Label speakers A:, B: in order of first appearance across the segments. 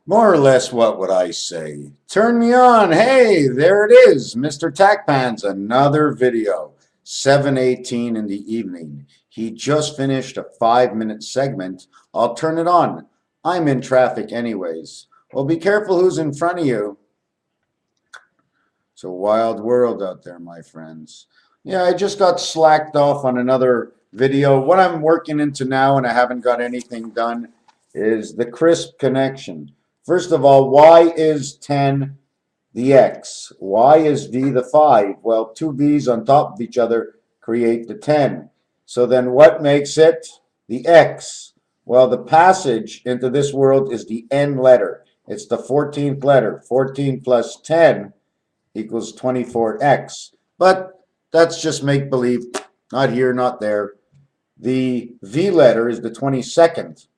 A: More or less, what would I say? Turn me on. Hey, there it is, MrTacpans, another video. 7:18 in the evening. He just finished a 5-minute segment. I'll turn it on. I'm in traffic anyways. Well, be careful who's in front of you. It's a wild world out there, my friends. Yeah, I just got slacked off on another video. What I'm working into now, and I haven't got anything done, is the crisp connection. First of all, y is 10 the x. Y is v the 5. Well, two v's on top of each other create the 10. So then what makes it the x? Well, the passage into this world is the n letter. It's the 14th letter. 14 plus 10 equals 24x. But that's just make-believe. Not here, not there. The V letter is the 22nd.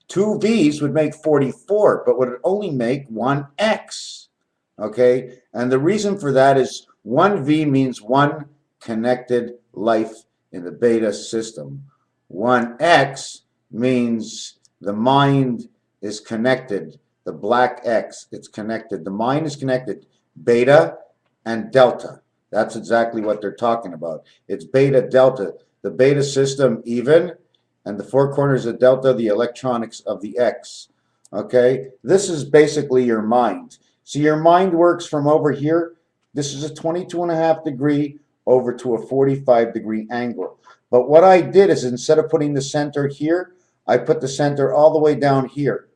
A: Two V's would make 44, but would only make one X. Okay? And the reason for that is one V means one connected life in the beta system. One X means the mind is connected. The black X, it's connected. The mind is connected. Beta and delta. That's exactly what they're talking about. It's beta delta. The beta system even, and the four corners of delta, the electronics of the X. Okay? This is basically your mind. So your mind works from over here. This is a 22.5 degree over to a 45 degree angle. But what I did is instead of putting the center here, I put the center all the way down here.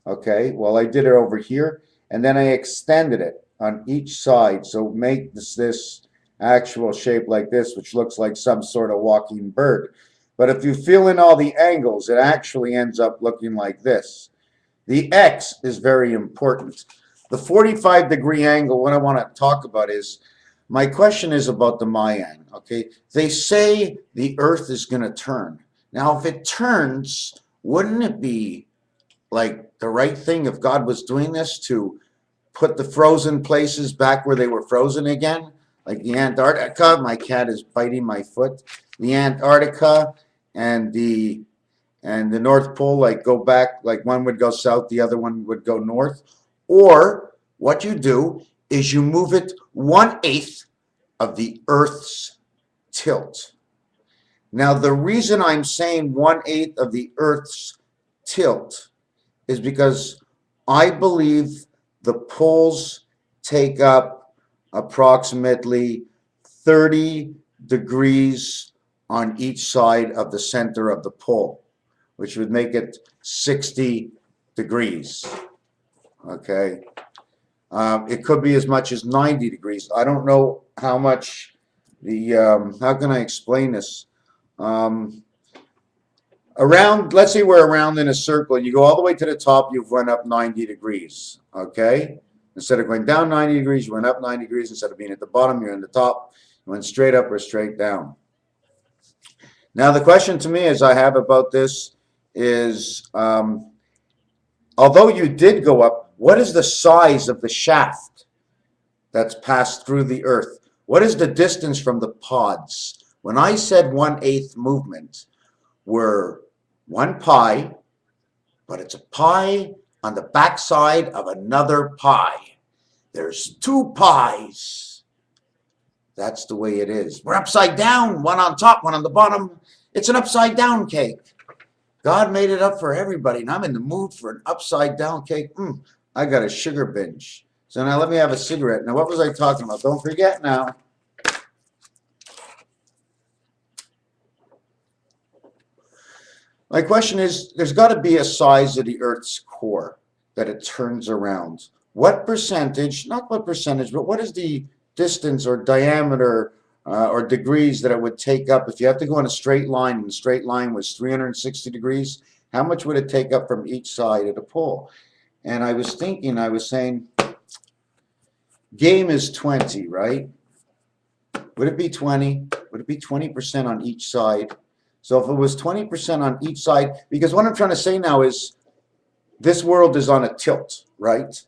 A: Okay? Well, I did it over here, and then I extended it on each side. So make this actual shape like this, which looks like some sort of walking bird. But if you fill in all the angles, it actually ends up looking like this. The X is very important. The 45 degree angle, what I want to talk about is, my question is about the Mayan, okay? They say the Earth is going to turn. Now, if it turns, wouldn't it be like the right thing if God was doing this to put the frozen places back where they were frozen again? Like the Antarctica, my cat is biting my foot. The Antarctica and the North Pole, like go back, like one would go south, the other one would go north. Or what you do is you move it 1/8 of the Earth's tilt. Now, the reason I'm saying 1/8 of the Earth's tilt is because I believe the poles take up approximately 30 degrees on each side of the center of the pole, which would make it 60 degrees. Okay. It could be as much as 90 degrees. I don't know how much how can I explain this? Around, let's say we're around in a circle. You go all the way to the top, you've went up 90 degrees. Okay. Instead of going down 90 degrees, you went up 90 degrees. Instead of being at the bottom, you're in the top. You went straight up or straight down. Now, the question to me is I have about this is, although you did go up, what is the size of the shaft that's passed through the Earth? What is the distance from the pods? When I said 1/8 movement, we're 1 pi, but it's a pi on the backside of another pi. There's 2 pies. That's the way it is. We're upside down, one on top, one on the bottom. It's an upside down cake. God made it up for everybody, and I'm in the mood for an upside down cake. I got a sugar binge. So now let me have a cigarette. Now, what was I talking about? Don't forget now. My question is, there's got to be a size of the Earth's core that it turns around. What percentage, not what percentage, but what is the distance or diameter or degrees that it would take up if you have to go in a straight line, and the straight line was 360 degrees? How much would it take up from each side of the pole? And I was thinking, I was saying, game is 20, right? Would it be 20? Would it be 20% on each side? So if it was 20% on each side, because what I'm trying to say now is this world is on a tilt, right?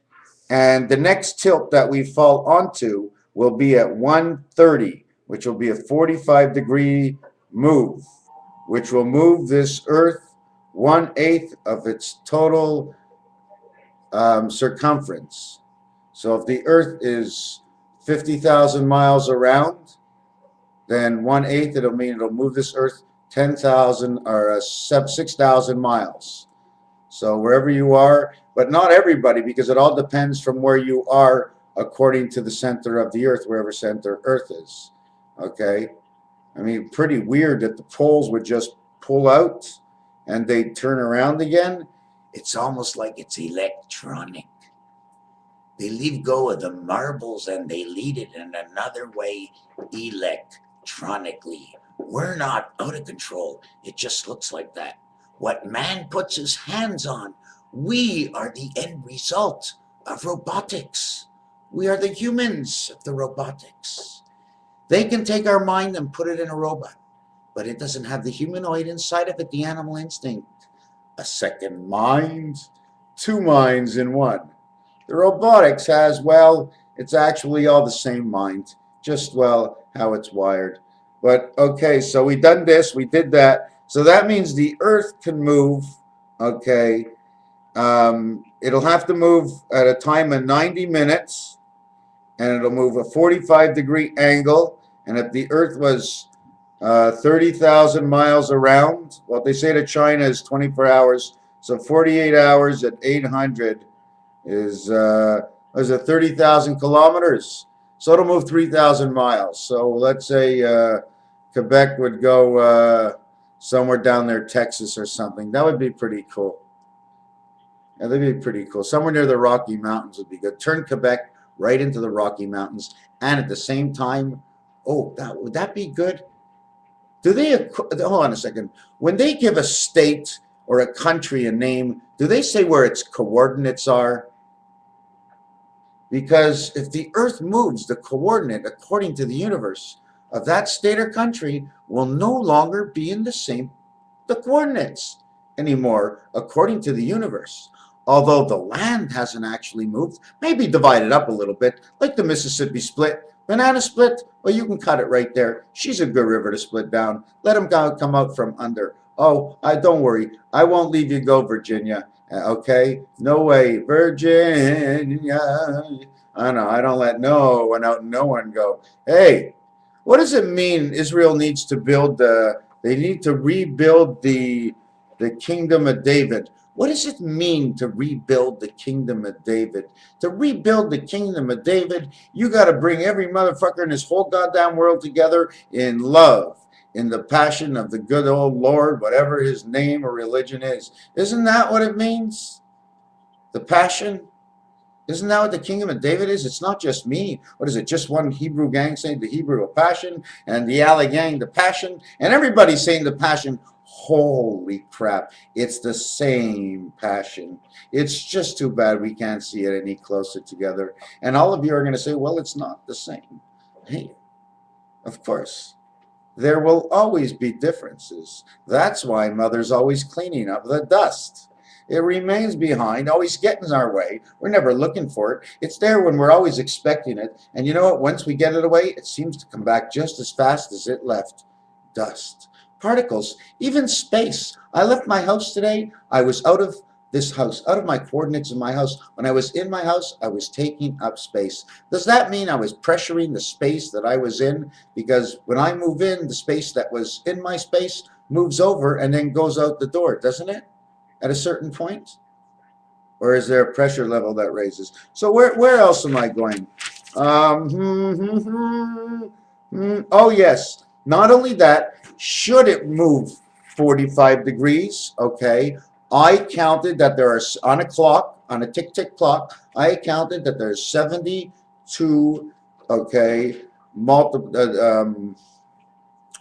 A: And the next tilt that we fall onto will be at 130, which will be a 45 degree move, which will move this Earth 1/8 of its total circumference. So if the Earth is 50,000 miles around, then 1/8, it'll mean it'll move this Earth 10,000 or 6,000 miles. So wherever you are, but not everybody, because it all depends from where you are according to the center of the Earth, wherever center Earth is. Okay? I mean, pretty weird that the poles would just pull out and they'd turn around again. It's almost like it's electronic. They leave go of the marbles and they lead it in another way electronically. We're not out of control. It just looks like that. What man puts his hands on, we are the end result of robotics. We are the humans of the robotics. They can take our mind and put it in a robot, but it doesn't have the humanoid inside of it, the animal instinct. A second mind, two minds in one. The robotics has, well, it's actually all the same mind, just, well, how it's wired. But, okay, so we done this, we did that. So that means the Earth can move, okay. It'll have to move at a time of 90 minutes, and it'll move a 45-degree angle. And if the Earth was 30,000 miles around, well, they say that China is 24 hours, so 48 hours at 800 is it 30,000 kilometers? So it'll move 3,000 miles. So let's say Quebec would go somewhere down there, Texas or something. That would be pretty cool. Yeah, that'd be pretty cool. Somewhere near the Rocky Mountains would be good. Turn Quebec right into the Rocky Mountains, and at the same time, oh, would that be good? Do they, hold on a second, when they give a state or a country a name, do they say where its coordinates are? Because if the Earth moves, the coordinate, according to the universe, of that state or country will no longer be in the coordinates anymore, according to the universe. Although the land hasn't actually moved, maybe divided up a little bit, like the Mississippi split. Banana split, well, you can cut it right there. She's a good river to split down. Let them come out from under. Oh, don't worry. I won't leave you go, Virginia. Okay? No way. Virginia. I know. I don't let no one out and no one go. Hey, what does it mean Israel needs to build they need to rebuild the kingdom of David? What does it mean to rebuild the kingdom of David? To rebuild the kingdom of David, you got to bring every motherfucker in this whole goddamn world together in love, in the passion of the good old Lord, whatever his name or religion is. Isn't that what it means? The passion? Isn't that what the kingdom of David is? It's not just me. What is it? Just one Hebrew gang saying the Hebrew of passion, and the Allah gang the passion, and everybody's saying the passion. Holy crap, it's the same passion. It's just too bad we can't see it any closer together. And all of you are going to say, well, it's not the same. Hey, of course, there will always be differences. That's why Mother's always cleaning up the dust. It remains behind, always getting in our way. We're never looking for it. It's there when we're always expecting it. And you know what? Once we get it away, it seems to come back just as fast as it left. Dust. Particles, even space. I left my house today. I was out of this house, out of my coordinates in my house. When I was in my house, I was taking up space. Does that mean I was pressuring the space that I was in? Because when I move in, the space that was in my space moves over and then goes out the door, doesn't it? At a certain point? Or is there a pressure level that raises? So where else am I going? Oh, yes. Not only that, should it move 45 degrees, okay, I counted that there are, on a clock, on a tick-tick clock, I counted that there's 72, okay,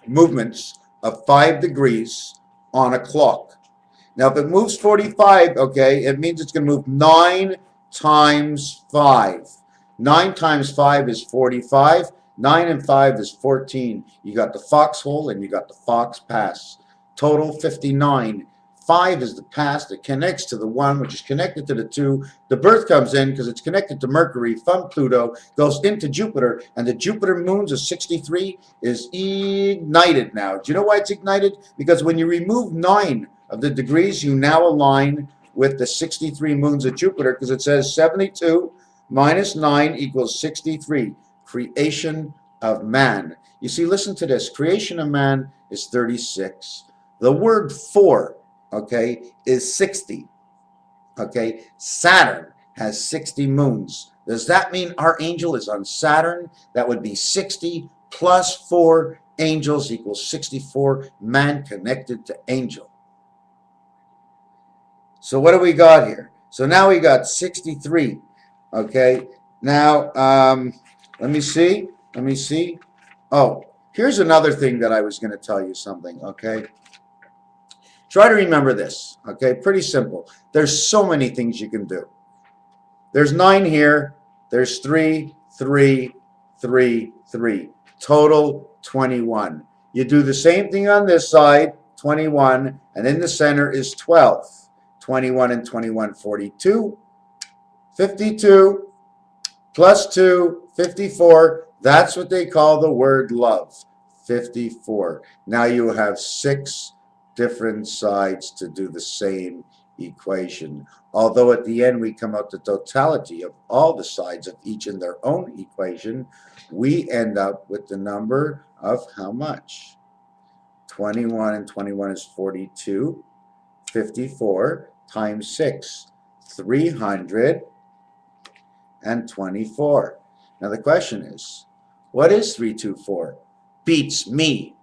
A: movements of 5 degrees on a clock. Now, if it moves 45, okay, it means it's going to move 9 times 5. 9 times 5 is 45. 9 and 5 is 14. You got the foxhole and you got the fox pass. Total 59. 5 is the pass that connects to the 1, which is connected to the 2. The birth comes in because it's connected to Mercury from Pluto, goes into Jupiter, and the Jupiter moons of 63 is ignited now. Do you know why it's ignited? Because when you remove 9 of the degrees, you now align with the 63 moons of Jupiter, because it says 72 minus 9 equals 63. Creation of man. You see, listen to this. Creation of man is 36. The word for, okay, is 60. Okay, Saturn has 60 moons. Does that mean our angel is on Saturn? That would be 60 plus 4 angels equals 64, man connected to angel. So what do we got here? So now we got 63. Okay, now let me see. Oh, here's another thing that I was going to tell you something. Okay, try to remember this. Okay, pretty simple. There's so many things you can do. There's 9 here. There's 3, 3, 3, 3. Total 21. You do the same thing on this side, 21, and in the center is 12. 21 and 21, 42. 52 plus 2, 54. That's what they call the word love, 54. Now you have 6 different sides to do the same equation. Although at the end we come out the totality of all the sides of each in their own equation, we end up with the number of how much? 21 and 21 is 42. 54 times 6, 324. Now the question is, what is 324? Beats me.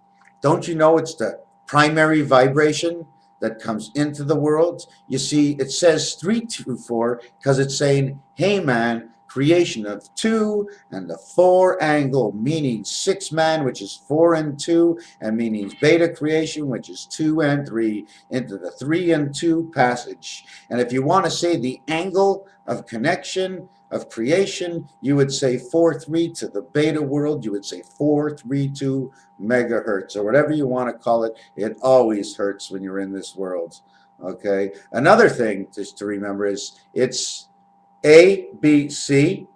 A: Don't you know it's the primary vibration that comes into the world? You see, it says 324 because it's saying, hey man, creation of 2 and the 4 angle, meaning 6 man, which is 4 and 2, and meaning beta creation, which is 2 and 3, into the 3 and 2 passage. And if you want to say the angle of connection, of creation, you would say 4-3 to the beta world. You would say 432 megahertz, or whatever you want to call it. It always hurts when you're in this world. Okay. Another thing just to remember is it's A, B, C,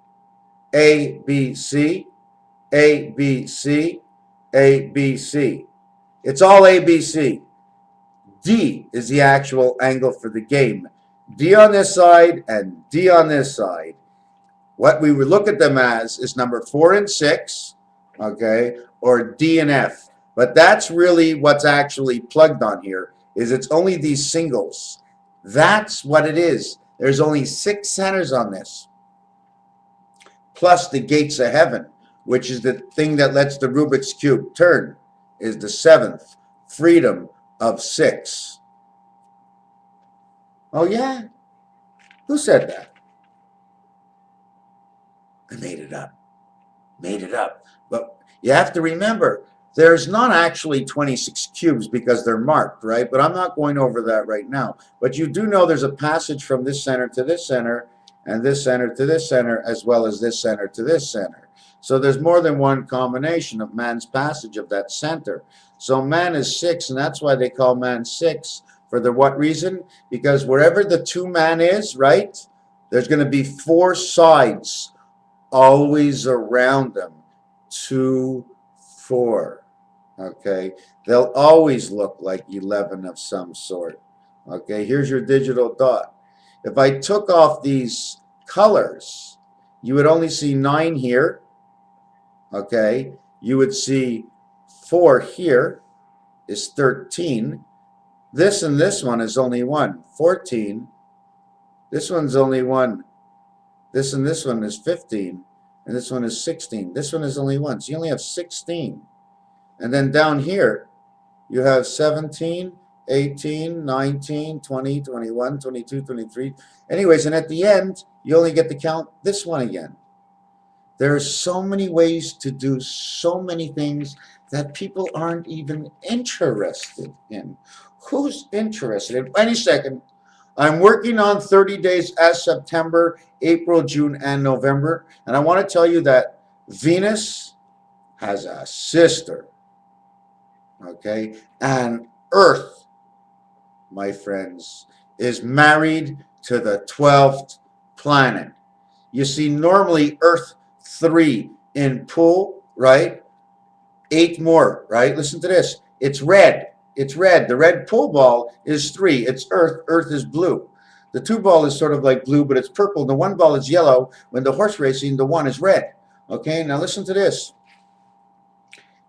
A: A, B, C, A, B, C, A, B, C. It's all A, B, C. D is the actual angle for the game. D on this side and D on this side. What we would look at them as is number 4 and 6, okay, or D and F. But that's really what's actually plugged on here, is it's only these singles. That's what it is. There's only 6 centers on this, plus the gates of heaven, which is the thing that lets the Rubik's Cube turn, is the 7th, freedom of 6. Oh yeah? Who said that? I made it up. Made it up. But you have to remember, there's not actually 26 cubes because they're marked, right? But I'm not going over that right now. But you do know there's a passage from this center to this center, and this center to this center, as well as this center to this center. So there's more than one combination of man's passage of that center. So man is 6, and that's why they call man 6. For the what reason? Because wherever the 2 man is, right, there's going to be 4 sides always around them. 2, 4. Okay, they'll always look like 11 of some sort. Okay, here's your digital dot. If I took off these colors, you would only see 9 here. Okay, you would see 4 here is 13. This and this one is only 1, 14. This one's only 1. This and this one is 15, and this one is 16. This one is only 1, so you only have 16. And then down here, you have 17, 18, 19, 20, 21, 22, 23. Anyways, and at the end, you only get to count this one again. There are so many ways to do so many things that people aren't even interested in. Who's interested in? Any second. I'm working on 30 days as September, April, June, and November. And I want to tell you that Venus has a sister. Okay? And Earth, my friends, is married to the 12th planet. You see, normally Earth 3 in pool, right? 8 more, right? Listen to this. It's red. It's red. The red pool ball is 3. It's Earth. Earth is blue. The 2 ball is sort of like blue, but it's purple. The 1 ball is yellow. When the horse racing, the 1 is red. Okay, now listen to this.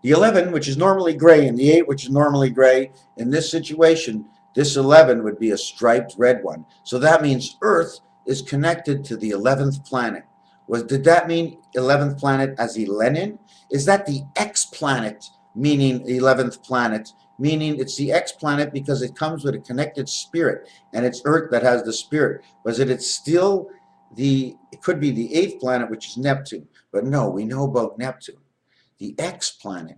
A: The 11, which is normally gray, and the 8, which is normally gray, in this situation, this 11 would be a striped red one. So that means Earth is connected to the 11th planet. Did that mean 11th planet as Lenin? Is that the X planet, meaning 11th planet? Meaning it's the X planet because it comes with a connected spirit, and it's Earth that has the spirit. Was it still it could be the 8th planet, which is Neptune. But no, we know about Neptune. The X planet,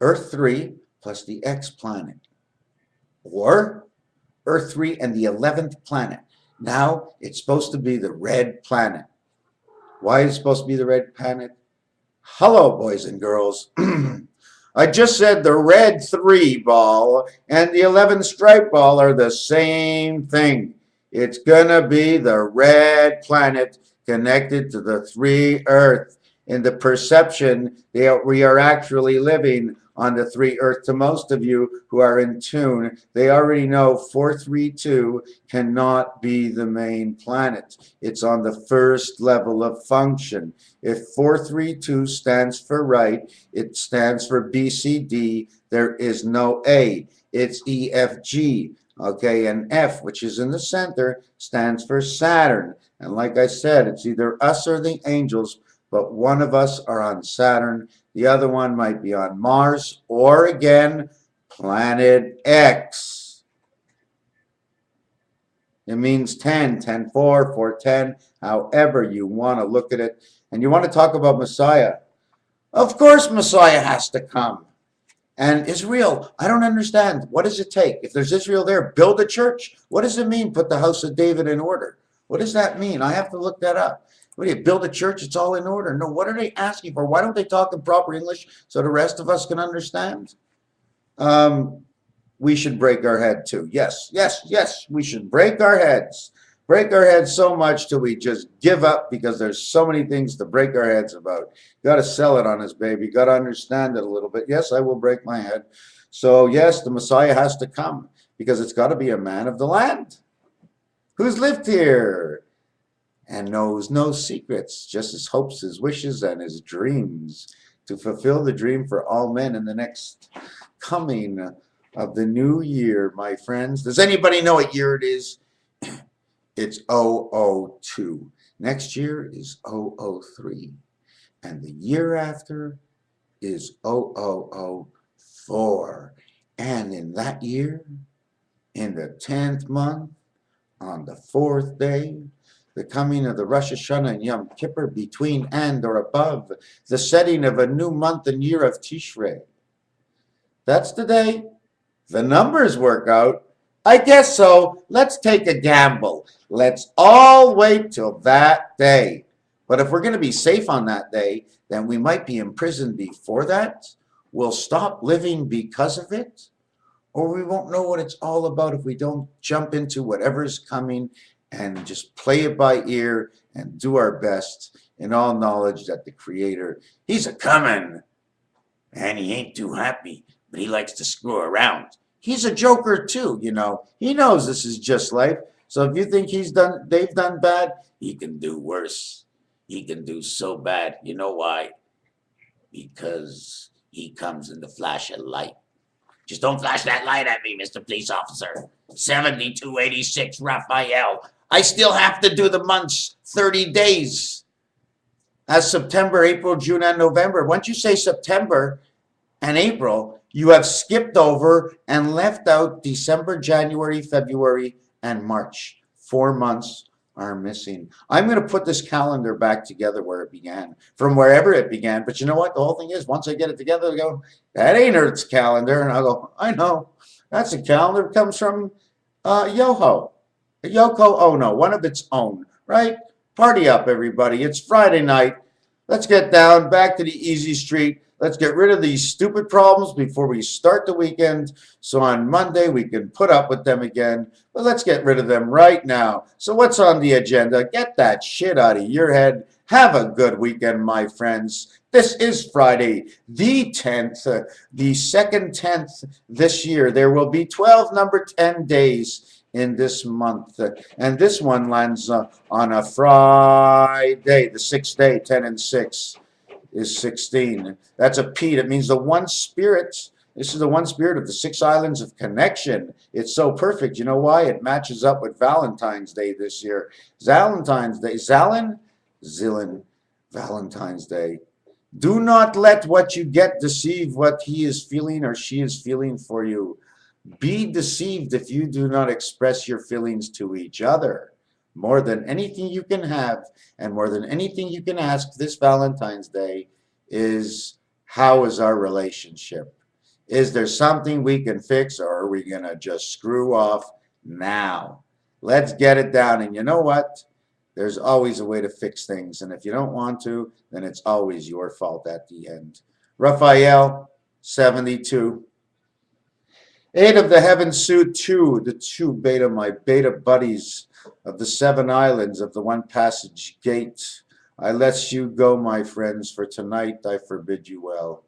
A: Earth 3 plus the X planet, or Earth 3 and the 11th planet. Now it's supposed to be the red planet. Why is it supposed to be the red planet? Hello, boys and girls. I just said the red 3 ball and the 11 stripe ball are the same thing. It's going to be the red planet connected to the 3 Earth. In the perception that we are actually living on the 3 Earth. To most of you who are in tune, they already know 432 cannot be the main planet. It's on the first level of function. If 432 stands for right, it stands for BCD. There is no A. It's EFG. Okay, and F, which is in the center, stands for Saturn. And like I said, it's either us or the angels, but one of us are on Saturn, the other one might be on Mars, or again, Planet X. It means 10, 10, 4, 4, 10, however you want to look at it. And you want to talk about Messiah. Of course Messiah has to come. And Israel, I don't understand. What does it take? If there's Israel there, build a church. What does it mean, put the house of David in order? What does that mean? I have to look that up. What do you build a church? It's all in order. No, what are they asking for? Why don't they talk in proper English so the rest of us can understand? We should break our head too. Yes, yes, yes, we should break our heads. Break our heads so much till we just give up because there's so many things to break our heads about. You got to sell it on us, baby. You got to understand it a little bit. Yes, I will break my head. So yes, the Messiah has to come because it's got to be a man of the land who's lived here and knows no secrets, just his hopes, his wishes, and his dreams, to fulfill the dream for all men in the next coming of the new year, my friends. Does anybody know what year it is? It's 002. Next year is 003. And the year after is 0004. And in that year, in the 10th month, on the 4th day, the coming of the Rosh Hashanah and Yom Kippur, between and or above, the setting of a new month and year of Tishrei. That's the day. The numbers work out. I guess so. Let's take a gamble. Let's all wait till that day. But if we're going to be safe on that day, then we might be imprisoned before that. We'll stop living because of it. Or we won't know what it's all about if we don't jump into whatever's coming and just play it by ear and do our best in all knowledge that the Creator, He's a-coming. And He ain't too happy, but He likes to screw around. He's a joker too, you know. He knows this is just life. So if you think they've done bad, He can do worse. He can do so bad. You know why? Because He comes in the flash of light. Just don't flash that light at me, Mr. Police Officer. 7286 Raphael. I still have to do the months, 30 days. That's September, April, June, and November. Once you say September and April, you have skipped over and left out December, January, February, and March. 4 months are missing. I'm going to put this calendar back together where it began, from wherever it began. But you know what? The whole thing is, once I get it together, I go, that ain't Earth's calendar. And I'll go, I know. That's a calendar that comes from Yoko Ono, one of its own, right? Party up, everybody. It's Friday night. Let's get down back to the easy street. Let's get rid of these stupid problems before we start the weekend, so on Monday we can put up with them again. But let's get rid of them right now. So what's on the agenda? Get that shit out of your head. Have a good weekend, my friends. This is Friday, the 10th, the second 10th this year. There will be 12 number 10 days in this month. And this one lands on a Friday, the sixth day, 10 and 6 is 16. That's a Pete. It means the one spirit. This is the one spirit of the 6 islands of connection. It's so perfect. You know why? It matches up with Valentine's Day this year. Valentine's Day. Zillin. Valentine's Day. Do not let what you get deceive what he is feeling or she is feeling for you. Be deceived if you do not express your feelings to each other. More than anything you can have and more than anything you can ask this Valentine's Day is, how is our relationship? Is there something we can fix, or are we going to just screw off now? Let's get it down. And you know what? There's always a way to fix things. And if you don't want to, then it's always your fault at the end. Raphael, 72. 8 of the heaven suit 2, the 2 beta, my beta buddies of the 7 islands of the one passage gate. I let you go, my friends, for tonight I forbid you well.